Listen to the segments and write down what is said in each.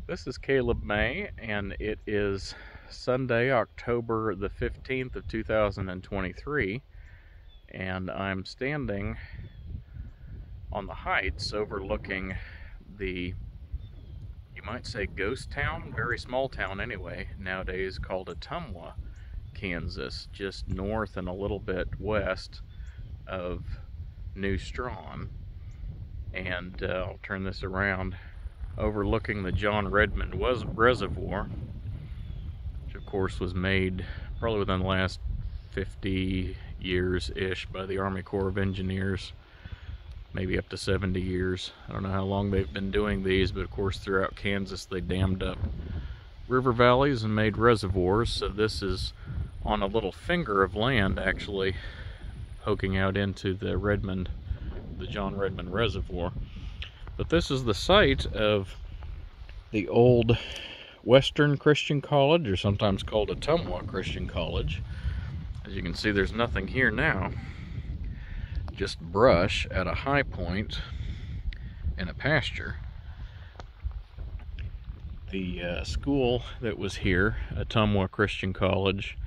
This is Caleb May, and it is Sunday, October the 15th of 2023, and I'm standing on the heights overlooking the, you might say, ghost town, very small town anyway, nowadays called Ottumwa, Kansas, just north and a little bit west of New Strawn. And I'll turn this around, overlooking the John Redmond Reservoir, which of course was made probably within the last 50 years-ish by the Army Corps of Engineers, maybe up to 70 years. I don't know how long they've been doing these, but of course throughout Kansas they dammed up river valleys and made reservoirs. So this is on a little finger of land actually poking out into the John Redmond Reservoir. But this is the site of the old Western Christian College, or sometimes called Ottumwa Christian College. As you can see, there's nothing here now, just brush at a high point in a pasture. The school that was here, Ottumwa Christian College,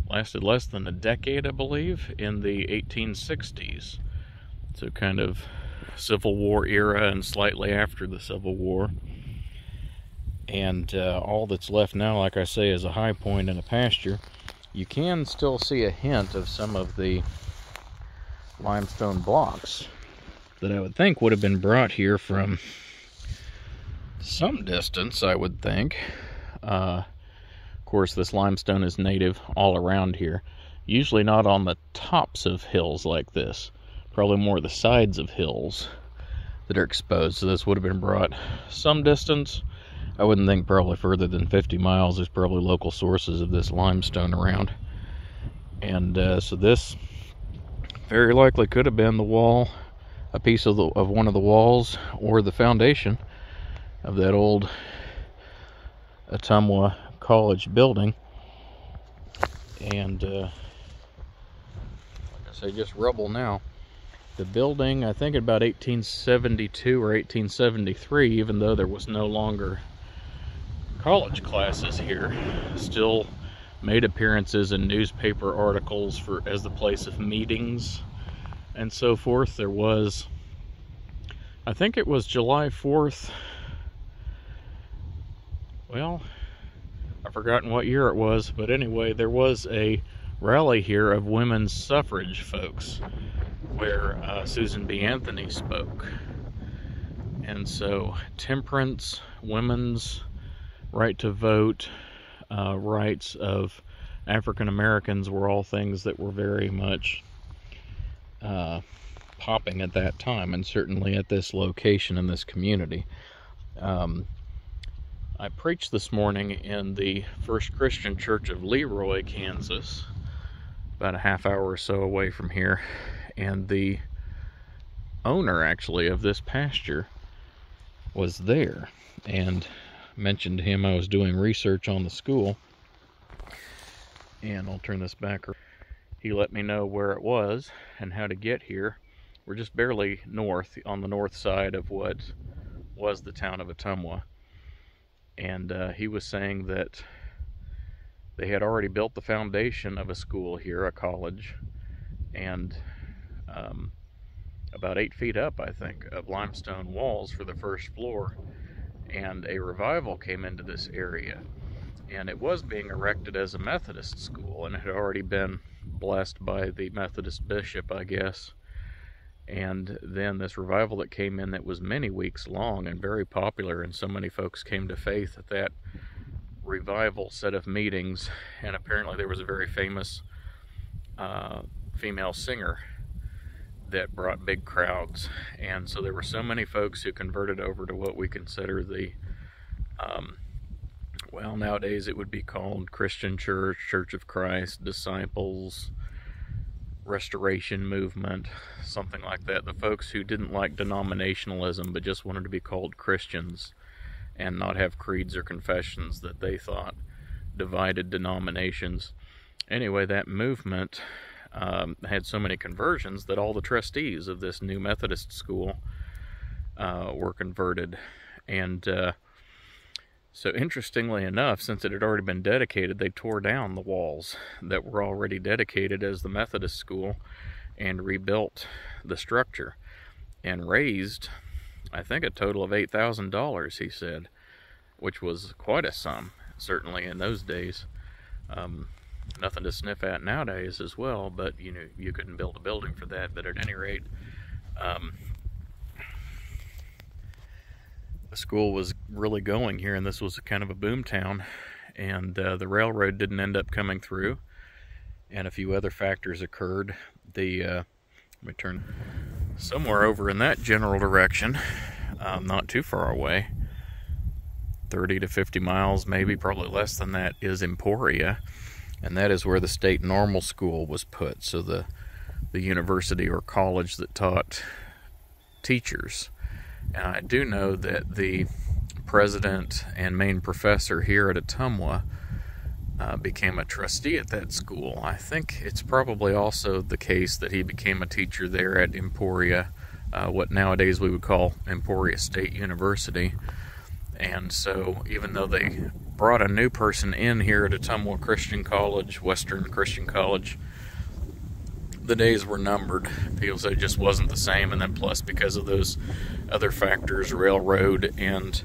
lasted less than a decade, I believe, in the 1860s. So kind of Civil War era and slightly after the Civil War. And all that's left now, like I say, is a high point and a pasture. You can still see a hint of some of the limestone blocks that I would think would have been brought here from some distance, I would think. Of course, this limestone is native all around here. Usually not on the tops of hills like this. Probably more the sides of hills that are exposed. So this would have been brought some distance. I wouldn't think probably further than 50 miles. There's probably local sources of this limestone around. And so this very likely could have been the wall, a piece of one of the walls, or the foundation of that old Ottumwa College building. And like I say, just rubble now. The building, I think about 1872 or 1873, even though there was no longer college classes here, still made appearances in newspaper articles as the place of meetings and so forth. There was, I think it was July 4th, well, I've forgotten what year it was, but anyway, there was a rally here of women's suffrage folks where Susan B. Anthony spoke. And so temperance, women's right to vote, rights of African Americans were all things that were very much popping at that time, and certainly at this location in this community. I preached this morning in the First Christian Church of Leroy, Kansas, about a half hour or so away from here. And the owner, actually, of this pasture was there, and mentioned to him I was doing research on the school. And I'll turn this back. He let me know where it was and how to get here. We're just barely north, on the north side of what was the town of Ottumwa. And he was saying that they had already built the foundation of a school here, a college, and about 8 feet up, I think, of limestone walls for the first floor. And a revival came into this area, and it was being erected as a Methodist school, and it had already been blessed by the Methodist bishop, I guess. And then this revival that came in that was many weeks long and very popular, and so many folks came to faith at that revival set of meetings. And apparently there was a very famous female singer that brought big crowds. And so there were so many folks who converted over to what we consider the well, nowadays it would be called Christian Church, Church of Christ, Disciples, Restoration Movement, something like that. The folks who didn't like denominationalism but just wanted to be called Christians and not have creeds or confessions that they thought divided denominations. Anyway, that movement had so many conversions that all the trustees of this new Methodist school were converted. And So interestingly enough, since it had already been dedicated, they tore down the walls that were already dedicated as the Methodist school and rebuilt the structure and raised, I think, a total of $8,000, he said, which was quite a sum, certainly in those days. Nothing to sniff at nowadays as well, but you know, you couldn't build a building for that. But at any rate, the school was really going here, and this was kind of a boom town, and the railroad didn't end up coming through, and a few other factors occurred. Let me turn somewhere over in that general direction, not too far away, 30 to 50 miles, maybe, probably less than that, is Emporia, and that is where the state normal school was put, so the university or college that taught teachers. And I do know that the president and main professor here at Ottumwa became a trustee at that school. I think it's probably also the case that he became a teacher there at Emporia, what nowadays we would call Emporia State University. And so even though they brought a new person in here at Ottumwa Christian College, Western Christian College, the days were numbered. People said it just wasn't the same, and then plus because of those other factors, railroad and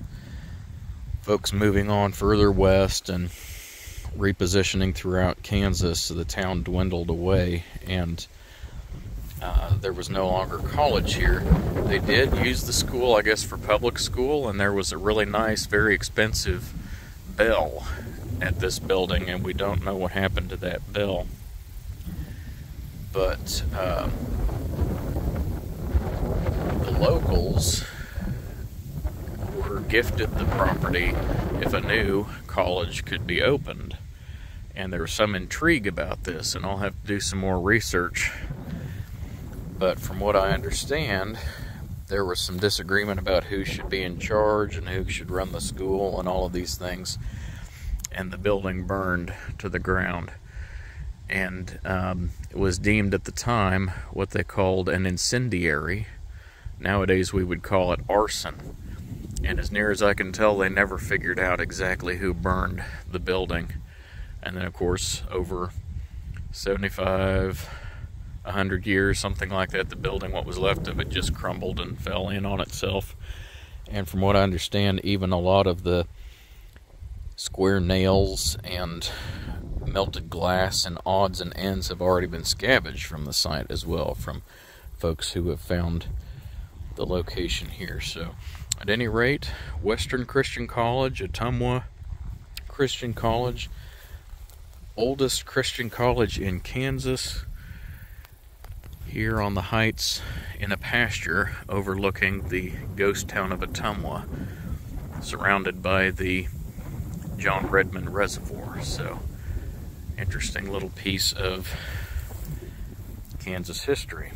folks moving on further west and repositioning throughout Kansas, so the town dwindled away, and there was no longer college here. They did use the school, I guess, for public school, and there was a really nice, very expensive bell at this building, and we don't know what happened to that bell. But the locals were gifted the property if a new college could be opened. And there was some intrigue about this, and I'll have to do some more research. But from what I understand, there was some disagreement about who should be in charge and who should run the school and all of these things. And the building burned to the ground. And it was deemed at the time what they called an incendiary. Nowadays we would call it arson. And as near as I can tell, they never figured out exactly who burned the building. And then of course, over 75, 100 years, something like that, the building, what was left of it, just crumbled and fell in on itself. And from what I understand, even a lot of the square nails and melted glass and odds and ends have already been scavenged from the site as well, from folks who have found the location here. So at any rate, Western Christian College, Ottumwa Christian College, oldest Christian college in Kansas, here on the heights in a pasture overlooking the ghost town of Ottumwa, surrounded by the John Redmond Reservoir. So interesting little piece of Kansas history.